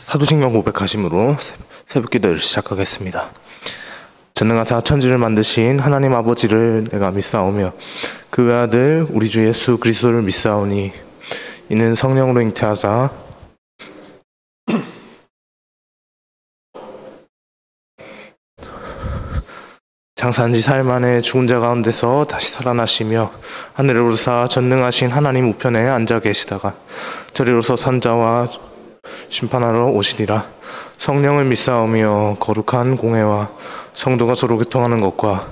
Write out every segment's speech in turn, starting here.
사도신경 고백하심으로 새벽 기도를 시작하겠습니다. 전능하사 천지를 만드신 하나님 아버지를 내가 믿사오며 그 외아들 우리 주 예수 그리스도를 믿사오니 이는 성령으로 잉태하사 장사한 지 사흘 만에 죽은 자 가운데서 다시 살아나시며 하늘에 오르사 전능하신 하나님 우편에 앉아 계시다가 저리로서 산자와 심판하러 오시리라. 성령을 믿사오며 거룩한 공회와 성도가 서로 교통하는 것과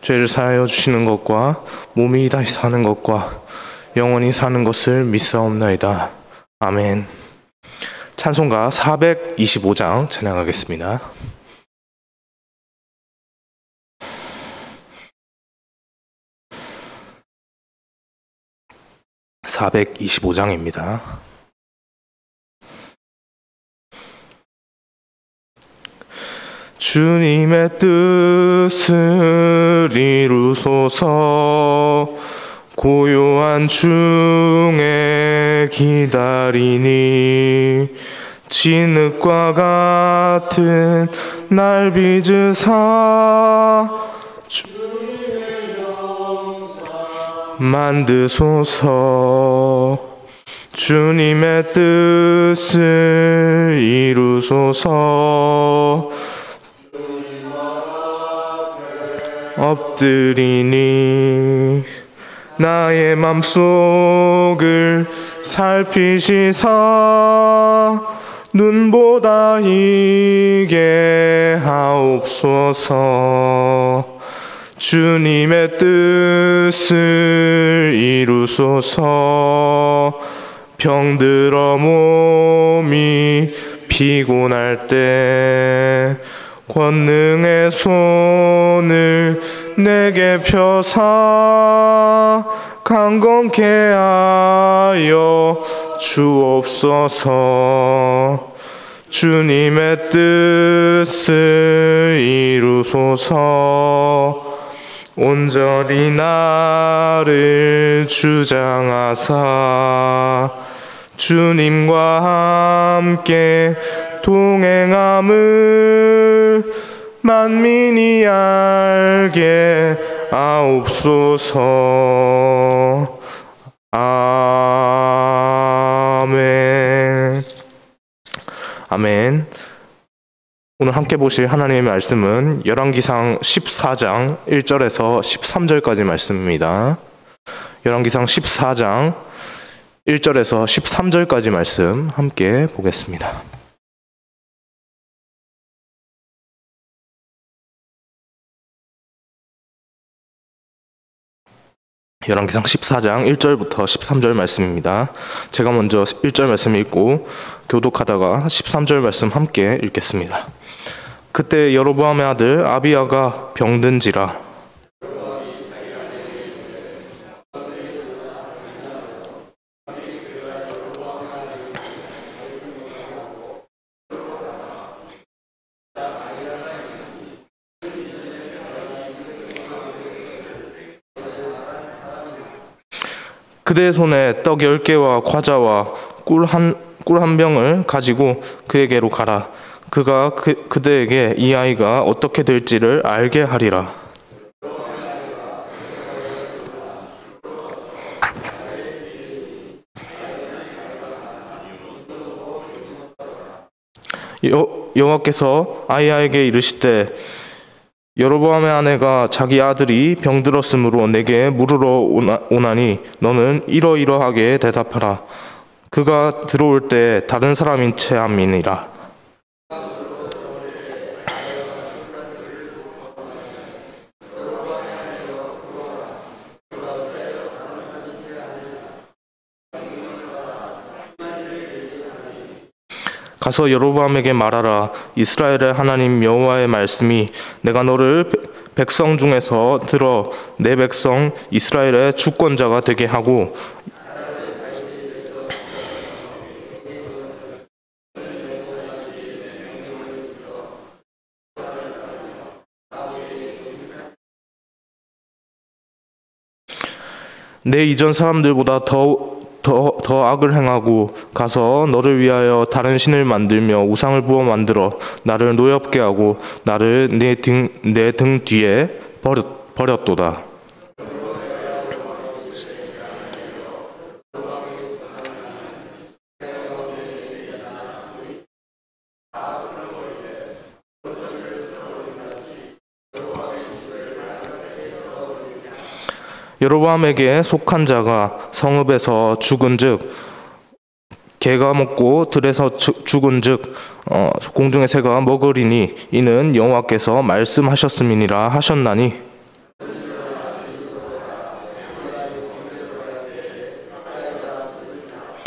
죄를 사하여 주시는 것과 몸이 다시 사는 것과 영원히 사는 것을 믿사옵나이다. 아멘. 찬송가 425장 찬양하겠습니다. 425장입니다. 주님의 뜻을 이루소서. 고요한 중에 기다리니 진흙과 같은 날 빚으사 만드소서. 주님의 뜻을 이루소서. 엎드리니 나의 맘속을 살피시사 눈보다 희게 하옵소서. 주님의 뜻을 이루소서. 병들어 몸이 피곤할 때 권능의 손을 내게 펴사 강건케 하여 주옵소서. 주님의 뜻을 이루소서. 온전히 나를 주장하사 주님과 함께 동행함을 만민이 알게 하옵소서. 아멘. 아멘. 오늘 함께 보실 하나님의 말씀은 열왕기상 14장 1절에서 13절까지 말씀입니다. 열왕기상 14장 1절에서 13절까지 말씀 함께 보겠습니다. 열왕기상 14장 1절부터 13절 말씀입니다. 제가 먼저 1절 말씀 읽고 교독하다가 13절 말씀 함께 읽겠습니다. 그때 여로보암의 아들 아비야가 병든지라. 그대의 손에 떡 10개와 과자와 꿀 한 병을 가지고 그에게로 가라. 그가 그대에게 이 아이가 어떻게 될지를 알게 하리라. 여호와께서 아이야에게 이르시되 여로보암의 아내가 자기 아들이 병들었으므로 내게 물으러 오나니 너는 이러이러하게 대답하라. 그가 들어올 때 다른 사람인 채 함이니라. 가서 여로보암에게 말하라. 이스라엘의 하나님 여호와의 말씀이 내가 너를 백성 중에서 들어 내 백성 이스라엘의 주권자가 되게 하고 내 이전 사람들보다 더 더 악을 행하고 가서 너를 위하여 다른 신을 만들며 우상을 부어 만들어 나를 노엽게 하고 나를 내 등 뒤에 버렸도다. 여로보암에게 속한 자가 성읍에서 죽은즉 개가 먹고 들에서 죽은즉 공중의 새가 먹으리니 이는 여호와께서 말씀하셨음이니라 하셨나니.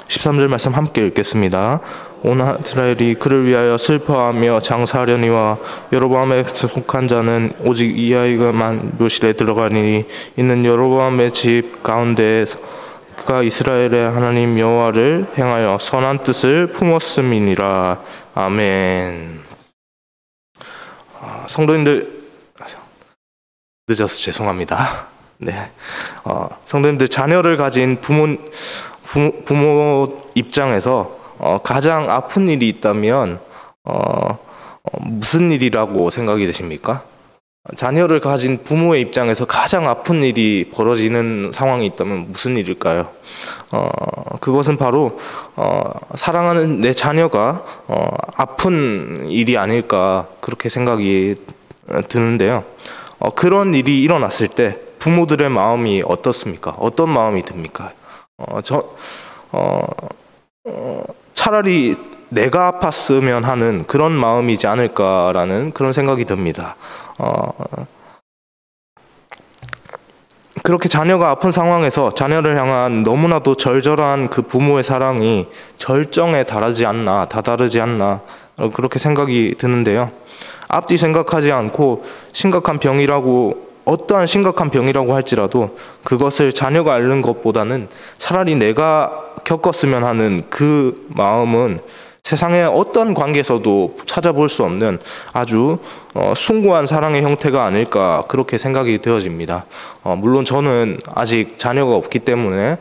13절 말씀 함께 읽겠습니다. 온 이스라엘이 그를 위하여 슬퍼하며 장사하려니와 여로보암에 속한 자는 오직 이 아이가만 묘실에 들어가니 이는 여로보암의 집 가운데 그가 이스라엘의 하나님 여호와를 행하여 선한 뜻을 품었음이니라. 아멘. 성도님들, 늦어서 죄송합니다. 네, 성도님들, 자녀를 가진 부모 입장에서 가장 아픈 일이 있다면 무슨 일이라고 생각이 되십니까? 자녀를 가진 부모의 입장에서 가장 아픈 일이 벌어지는 상황이 있다면 무슨 일일까요? 그것은 바로 사랑하는 내 자녀가 아픈 일이 아닐까 그렇게 생각이 드는데요. 그런 일이 일어났을 때 부모들의 마음이 어떻습니까? 어떤 마음이 듭니까? 차라리 내가 아팠으면 하는 그런 마음이지 않을까라는 그런 생각이 듭니다. 그렇게 자녀가 아픈 상황에서 자녀를 향한 너무나도 절절한 그 부모의 사랑이 절정에 다다르지 않나 그렇게 생각이 드는데요. 앞뒤 생각하지 않고 어떠한 심각한 병이라고 할지라도 그것을 자녀가 앓는 것보다는 차라리 내가 겪었으면 하는 그 마음은 세상의 어떤 관계에서도 찾아볼 수 없는 아주 숭고한 사랑의 형태가 아닐까 그렇게 생각이 되어집니다. 물론 저는 아직 자녀가 없기 때문에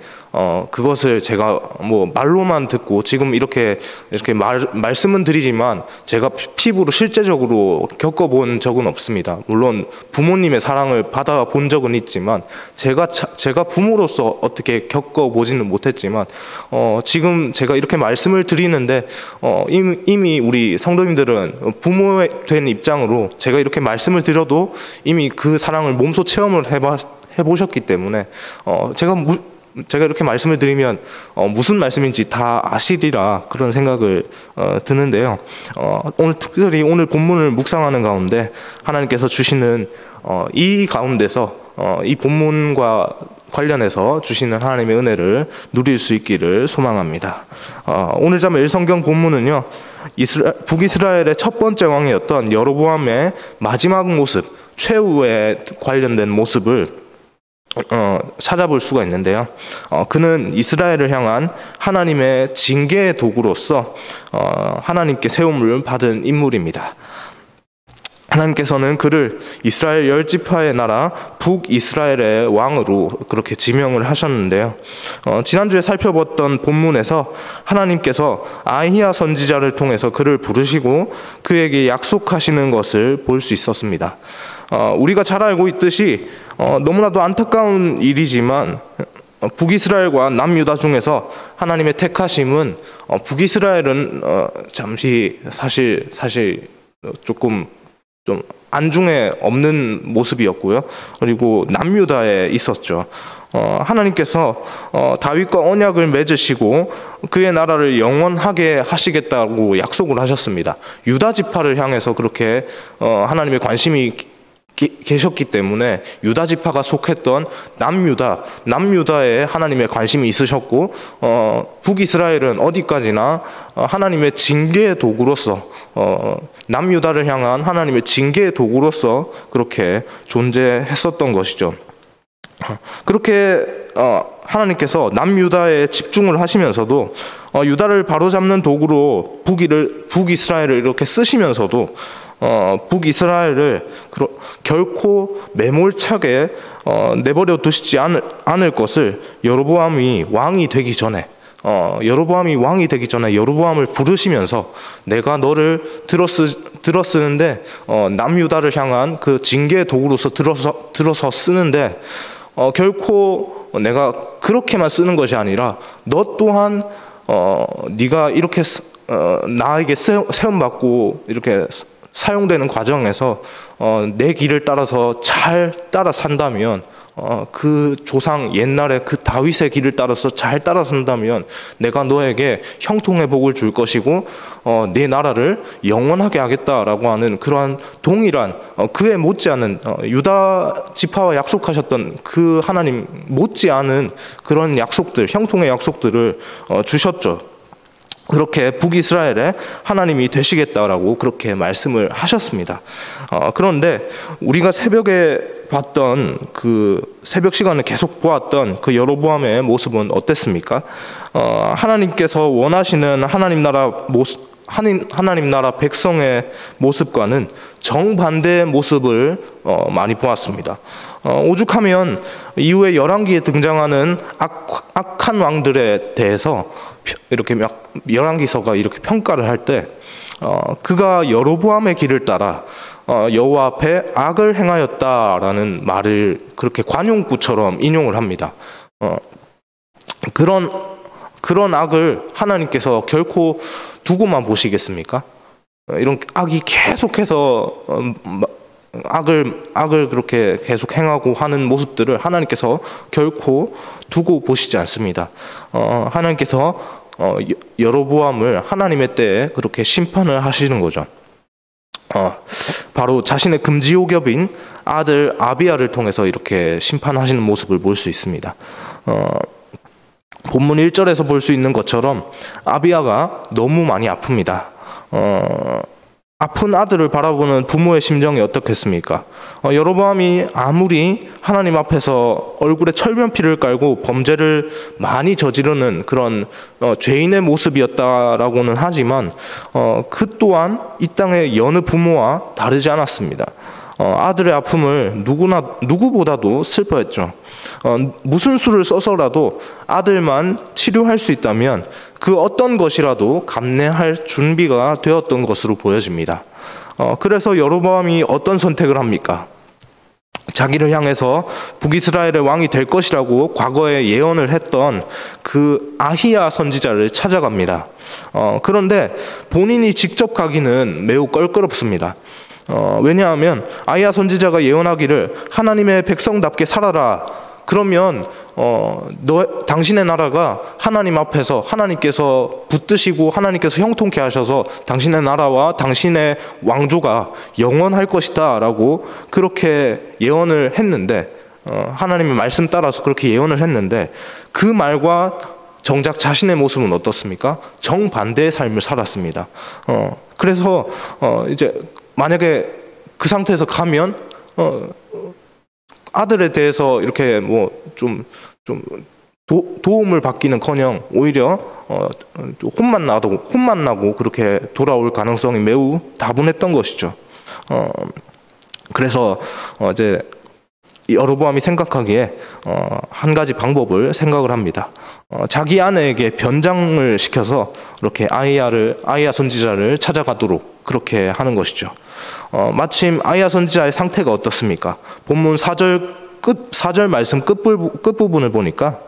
그것을 제가 뭐 말로만 듣고 지금 이렇게 말씀은 드리지만 제가 피부로 실제적으로 겪어본 적은 없습니다. 물론 부모님의 사랑을 받아본 적은 있지만 제가 부모로서 어떻게 겪어보지는 못했지만 지금 제가 이렇게 말씀을 드리는데 이미 우리 성도님들은 부모에 된 입장으로 제가 이렇게 말씀을 드려도 이미 그 사랑을 몸소 체험을 해보셨기 때문에 제가 이렇게 말씀을 드리면 무슨 말씀인지 다 아시리라 그런 생각을 드는데요. 특별히 오늘 본문을 묵상하는 가운데 하나님께서 주시는 이 가운데서 이 본문과 관련해서 주시는 하나님의 은혜를 누릴 수 있기를 소망합니다. 오늘 잠의 1성경 본문은요, 북이스라엘의 첫 번째 왕이었던 여로보암의 마지막 모습, 최후에 관련된 모습을 찾아볼 수가 있는데요. 그는 이스라엘을 향한 하나님의 징계의 도구로서 하나님께 세움을 받은 인물입니다. 하나님께서는 그를 이스라엘 10지파의 나라 북이스라엘의 왕으로 그렇게 지명을 하셨는데요. 지난주에 살펴봤던 본문에서 하나님께서 아히야 선지자를 통해서 그를 부르시고 그에게 약속하시는 것을 볼 수 있었습니다. 우리가 잘 알고 있듯이 너무나도 안타까운 일이지만 북이스라엘과 남유다 중에서 하나님의 택하심은 북이스라엘은 잠시 사실 조금 좀 안중에 없는 모습이었고요. 그리고 남유다에 있었죠. 하나님께서 다윗과 언약을 맺으시고 그의 나라를 영원하게 하시겠다고 약속을 하셨습니다. 유다 지파를 향해서 그렇게 하나님의 관심이 계셨기 때문에 유다 지파가 속했던 남유다에 하나님의 관심이 있으셨고 북이스라엘은 어디까지나 하나님의 징계의 도구로서 남유다를 향한 하나님의 징계의 도구로서 그렇게 존재했었던 것이죠. 그렇게 하나님께서 남유다에 집중을 하시면서도 유다를 바로잡는 도구로 북이스라엘을 이렇게 쓰시면서도 북이스라엘을 결코 매몰차게 내버려 두시지 않을 것을 여로보암이 왕이 되기 전에 여로보암을 부르시면서 내가 너를 들어쓰는데 남유다를 향한 그 징계의 도구로서 들어서 쓰는데 결코 내가 그렇게만 쓰는 것이 아니라 너 또한 네가 이렇게 나에게 세움받고 이렇게 사용되는 과정에서 내 길을 따라서 잘 따라 산다면 그 조상 옛날에 그 다윗의 길을 따라서 잘 따라 산다면 내가 너에게 형통의 복을 줄 것이고 네 나라를 영원하게 하겠다라고 하는 그러한 동일한 그에 못지않은 유다 지파와 약속하셨던 그 하나님 못지않은 그런 약속들, 형통의 약속들을 주셨죠. 그렇게 북이스라엘의 하나님이 되시겠다라고 그렇게 말씀을 하셨습니다. 그런데 우리가 새벽에 봤던 그 새벽 시간을 계속 보았던 그 여로보암의 모습은 어땠습니까? 하나님께서 원하시는 하나님 나라 백성의 모습과는 정반대의 모습을 많이 보았습니다. 오죽하면 이후에 열왕기에 등장하는 악한 왕들에 대해서 이렇게 열왕기서가 이렇게 평가를 할 때 그가 여로보암의 길을 따라 여호와 앞에 악을 행하였다라는 말을 그렇게 관용구처럼 인용을 합니다. 그런 악을 하나님께서 결코 두고만 보시겠습니까? 이런 악이 계속해서 악을 그렇게 계속 행하고 하는 모습들을 하나님께서 결코 두고 보시지 않습니다. 하나님께서 여로보암을 하나님의 때에 그렇게 심판을 하시는 거죠. 바로 자신의 금지옥엽인 아들 아비야를 통해서 이렇게 심판하시는 모습을 볼 수 있습니다. 본문 1절에서 볼 수 있는 것처럼 아비야가 너무 많이 아픕니다. 아픈 아들을 바라보는 부모의 심정이 어떻겠습니까? 여로보암이 아무리 하나님 앞에서 얼굴에 철면피를 깔고 범죄를 많이 저지르는 그런 죄인의 모습이었다라고는 하지만 그 또한 이 땅의 여느 부모와 다르지 않았습니다. 아들의 아픔을 누구보다도 슬퍼했죠. 무슨 수를 써서라도 아들만 치료할 수 있다면 그 어떤 것이라도 감내할 준비가 되었던 것으로 보여집니다. 그래서 여로보암이 어떤 선택을 합니까? 자기를 향해서 북이스라엘의 왕이 될 것이라고 과거에 예언을 했던 그 아히야 선지자를 찾아갑니다. 그런데 본인이 직접 가기는 매우 껄끄럽습니다. 왜냐하면 아히야 선지자가 예언하기를 하나님의 백성답게 살아라. 그러면 당신의 나라가 하나님 앞에서 하나님께서 붙드시고 하나님께서 형통케 하셔서 당신의 나라와 당신의 왕조가 영원할 것이다 라고 그렇게 예언을 했는데 하나님의 말씀 따라서 그렇게 예언을 했는데 그 말과 정작 자신의 모습은 어떻습니까? 정반대의 삶을 살았습니다. 그래서 이제 만약에 그 상태에서 가면 아들에 대해서 이렇게 뭐 좀 도움을 받기는커녕 오히려 혼만 나고 그렇게 돌아올 가능성이 매우 다분했던 것이죠. 그래서 이제 여로보암이 생각하기에 한 가지 방법을 생각을 합니다. 자기 아내에게 변장을 시켜서 이렇게 아히야 선지자를 찾아가도록 그렇게 하는 것이죠. 마침 아히야 선지자의 상태가 어떻습니까? 본문 4절 말씀 끝부분을 보니까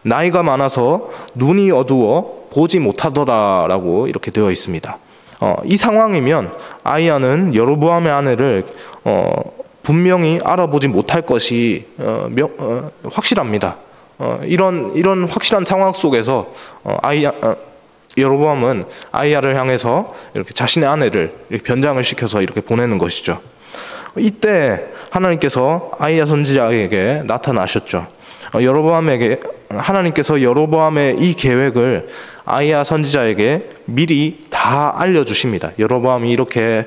나이가 많아서 눈이 어두워 보지 못하더라라고 이렇게 되어 있습니다. 이 상황이면 아히야는 여로보암의 아내를 분명히 알아보지 못할 것이 확실합니다. 이런 확실한 상황 속에서 여로보암은 아히야를 향해서 이렇게 자신의 아내를 이렇게 변장을 시켜서 이렇게 보내는 것이죠. 이때 하나님께서 아히야 선지자에게 나타나셨죠. 하나님께서 여로보암의 이 계획을 아히야 선지자에게 미리 다 알려주십니다. 여로보암이 이렇게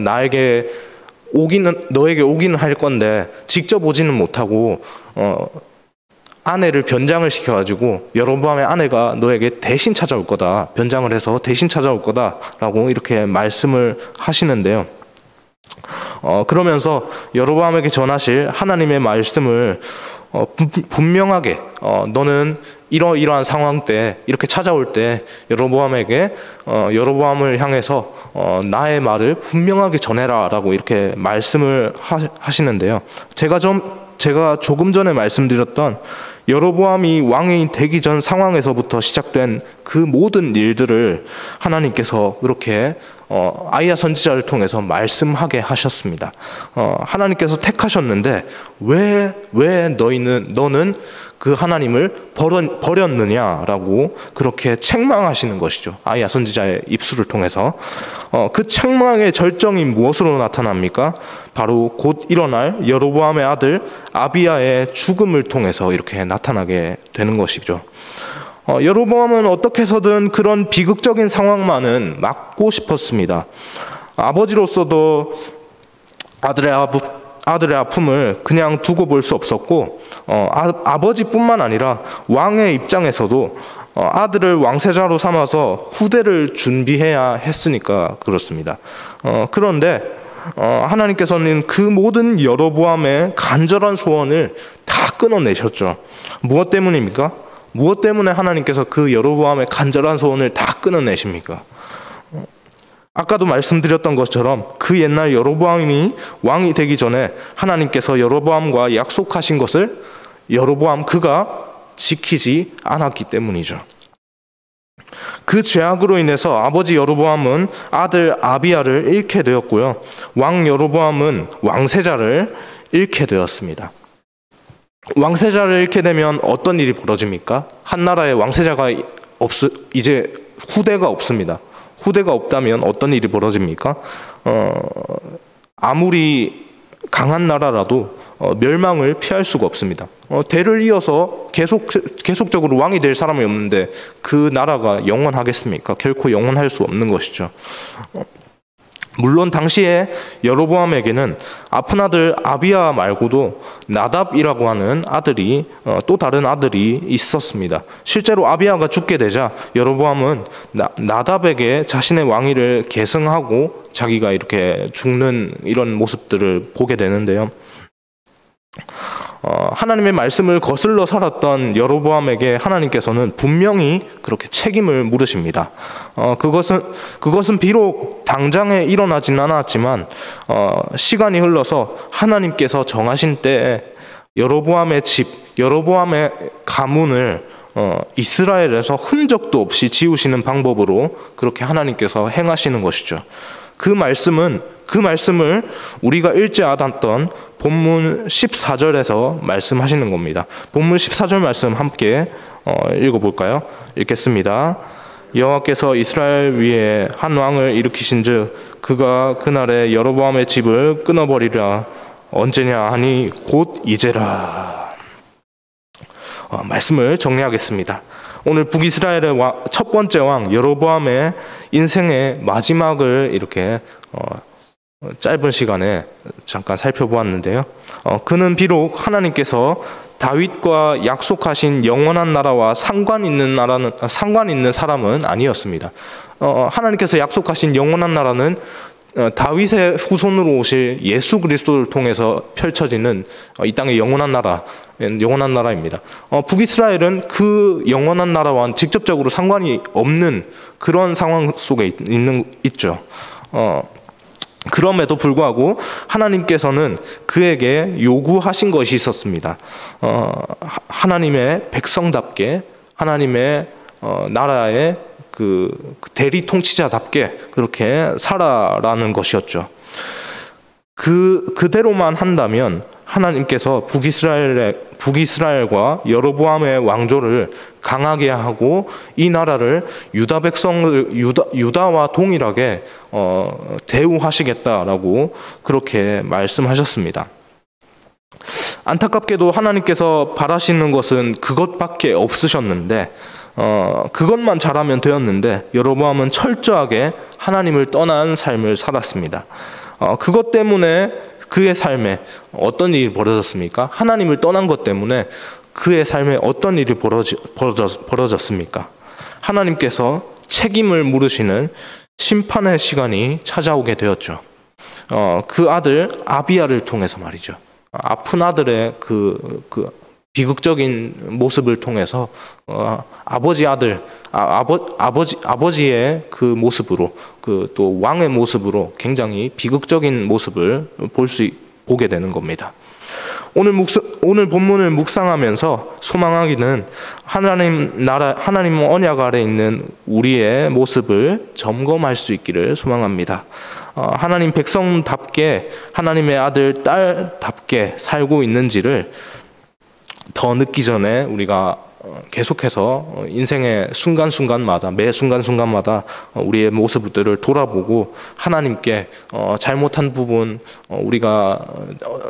너에게 오기는 할 건데 직접 오지는 못하고 아내를 변장을 시켜가지고 여로보암의 아내가 너에게 대신 찾아올 거다. 변장을 해서 대신 찾아올 거다라고 이렇게 말씀을 하시는데요. 그러면서 여로보암에게 전하실 하나님의 말씀을 분명하게 너는 이러이러한 상황 때 이렇게 찾아올 때 여로보암에게 여로보암을 향해서 나의 말을 분명하게 전해라라고 이렇게 말씀을 하시는데요. 제가 조금 전에 말씀드렸던 여로보암이 왕이 되기 전 상황에서부터 시작된 그 모든 일들을 하나님께서 그렇게 아이야 선지자를 통해서 말씀하게 하셨습니다. 하나님께서 택하셨는데 왜 너는 그 하나님을 버렸느냐라고 그렇게 책망하시는 것이죠. 아이야 선지자의 입술을 통해서. 그 책망의 절정이 무엇으로 나타납니까? 바로 곧 일어날 여로보암의 아들 아비야의 죽음을 통해서 이렇게 나타나게 되는 것이죠. 여로보암은 어떻게 해서든 그런 비극적인 상황만은 막고 싶었습니다. 아버지로서도 아들의 아픔을 그냥 두고 볼 수 없었고, 아버지뿐만 아니라 왕의 입장에서도 아들을 왕세자로 삼아서 후대를 준비해야 했으니까 그렇습니다. 그런데 하나님께서는 그 모든 여로보암의 간절한 소원을 다 끊어내셨죠. 무엇 때문입니까? 무엇 때문에 하나님께서 그 여로보암의 간절한 소원을 다 끊어내십니까? 아까도 말씀드렸던 것처럼 그 옛날 여로보암이 왕이 되기 전에 하나님께서 여로보암과 약속하신 것을 여로보암 그가 지키지 않았기 때문이죠. 그 죄악으로 인해서 아버지 여로보암은 아들 아비야를 잃게 되었고요. 왕 여로보암은 왕세자를 잃게 되었습니다. 왕세자를 잃게 되면 어떤 일이 벌어집니까? 한 나라에 왕세자가 이제 후대가 없습니다. 후대가 없다면 어떤 일이 벌어집니까? 아무리 강한 나라라도 멸망을 피할 수가 없습니다. 대를 이어서 계속적으로 왕이 될 사람이 없는데 그 나라가 영원하겠습니까? 결코 영원할 수 없는 것이죠. 물론 당시에 여로보암에게는 아픈 아들 아비야 말고도 나답이라고 하는 아들이 또 다른 아들이 있었습니다. 실제로 아비야가 죽게 되자 여로보암은 나답에게 자신의 왕위를 계승하고 자기가 이렇게 죽는 이런 모습들을 보게 되는데요. 하나님의 말씀을 거슬러 살았던 여로보암에게 하나님께서는 분명히 그렇게 책임을 물으십니다. 그것은 비록 당장에 일어나진 않았지만 시간이 흘러서 하나님께서 정하신 때에 여로보암의 집, 여로보암의 가문을 이스라엘에서 흔적도 없이 지우시는 방법으로 그렇게 하나님께서 행하시는 것이죠. 그 말씀을 우리가 읽지 않았던 본문 14절에서 말씀하시는 겁니다. 본문 14절 말씀 함께 읽어볼까요? 읽겠습니다. 여호와께서 이스라엘 위에 한 왕을 일으키신즉 그가 그날에 여로보암의 집을 끊어버리라. 언제냐 하니 곧 이제라. 말씀을 정리하겠습니다. 오늘 북이스라엘의 첫 번째 왕 여로보암의 인생의 마지막을 이렇게 짧은 시간에 잠깐 살펴보았는데요. 그는 비록 하나님께서 다윗과 약속하신 영원한 나라와 상관 있는 사람은 아니었습니다. 하나님께서 약속하신 영원한 나라는 다윗의 후손으로 오실 예수 그리스도를 통해서 펼쳐지는 이 땅의 영원한 나라입니다. 북이스라엘은 그 영원한 나라와 직접적으로 상관이 없는 그런 상황 속에 있죠. 그럼에도 불구하고 하나님께서는 그에게 요구하신 것이 있었습니다. 하나님의 백성답게 하나님의 나라의 그 대리 통치자답게 그렇게 살아라는 것이었죠. 그대로만 한다면 하나님께서 북이스라엘과 여로보암의 왕조를 강하게 하고 이 나라를 유다와 동일하게 대우하시겠다라고 그렇게 말씀하셨습니다. 안타깝게도 하나님께서 바라시는 것은 그것밖에 없으셨는데 그것만 잘하면 되었는데 여로보암은 철저하게 하나님을 떠난 삶을 살았습니다. 그것 때문에 그의 삶에 어떤 일이 벌어졌습니까? 하나님을 떠난 것 때문에 그의 삶에 어떤 일이 벌어졌습니까? 하나님께서 책임을 물으시는 심판의 시간이 찾아오게 되었죠. 그 아들 아비야를 통해서 말이죠. 아픈 아들의 그 비극적인 모습을 통해서 아버지의 그 모습으로 또 왕의 모습으로 굉장히 비극적인 모습을 보게 되는 겁니다. 오늘 본문을 묵상하면서 소망하기는 하나님 언약 아래 있는 우리의 모습을 점검할 수 있기를 소망합니다. 하나님 백성답게 하나님의 아들 딸답게 살고 있는지를 더 늦기 전에 우리가 계속해서 인생의 순간순간마다 매 순간순간마다 우리의 모습들을 돌아보고 하나님께 잘못한 부분, 우리가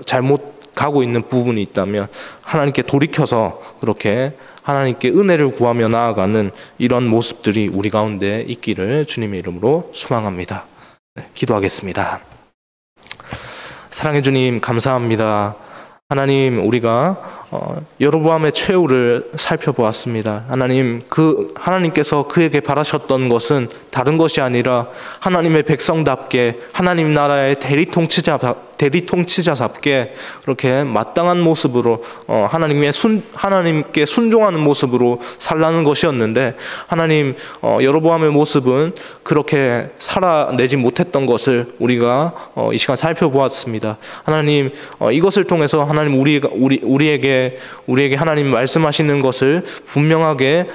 잘못 가고 있는 부분이 있다면 하나님께 돌이켜서 그렇게 하나님께 은혜를 구하며 나아가는 이런 모습들이 우리 가운데 있기를 주님의 이름으로 소망합니다. 기도하겠습니다. 사랑해 주님, 감사합니다. 하나님, 우리가 여로보암의 최후를 살펴보았습니다. 하나님께서 그에게 바라셨던 것은 다른 것이 아니라 하나님의 백성답게 하나님 나라의 대리통치자답게 그렇게 마땅한 모습으로 하나님께 순종하는 모습으로 살라는 것이었는데, 하나님, 여로보암의 모습은 그렇게 살아내지 못했던 것을 우리가 이 시간 살펴보았습니다. 하나님, 이것을 통해서 하나님 우리에게 하나님 말씀하시는 것을 분명하게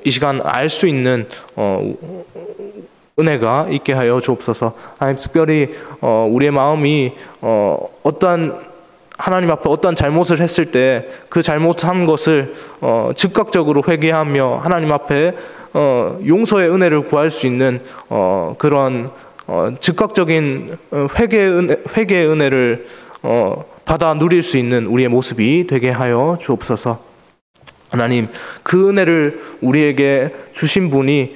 이 시간 알 수 있는 은혜가 있게 하여 주옵소서. 하나님, 특별히 우리의 마음이 하나님 앞에 어떤 잘못을 했을 때 그 잘못한 것을 즉각적으로 회개하며 하나님 앞에 용서의 은혜를 구할 수 있는 그런 즉각적인 회개의 은혜를 받아 누릴 수 있는 우리의 모습이 되게 하여 주옵소서. 하나님, 그 은혜를 우리에게 주신 분이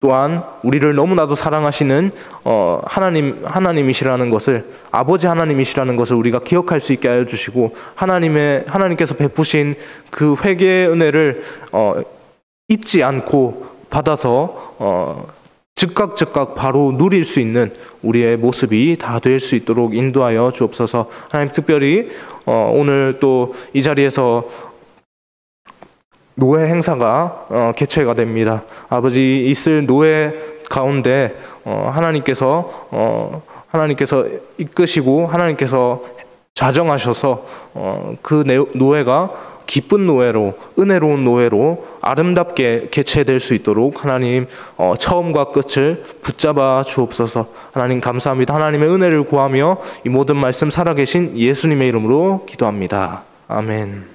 또한 우리를 너무나도 사랑하시는 하나님이시라는 것을, 아버지 하나님이시라는 것을 우리가 기억할 수 있게 하여 주시고, 하나님께서 베푸신 그 회개의 은혜를 잊지 않고 받아서 즉각 바로 누릴 수 있는 우리의 모습이 다 될 수 있도록 인도하여 주옵소서. 하나님, 특별히 오늘 또 이 자리에서 노예 행사가 개최가 됩니다. 아버지, 있을 노예 가운데 하나님께서 이끄시고 하나님께서 자정하셔서 그 노예가 기쁜 노예로, 은혜로운 노예로 아름답게 개최될 수 있도록 하나님 처음과 끝을 붙잡아 주옵소서. 하나님, 감사합니다. 하나님의 은혜를 구하며 이 모든 말씀 살아계신 예수님의 이름으로 기도합니다. 아멘.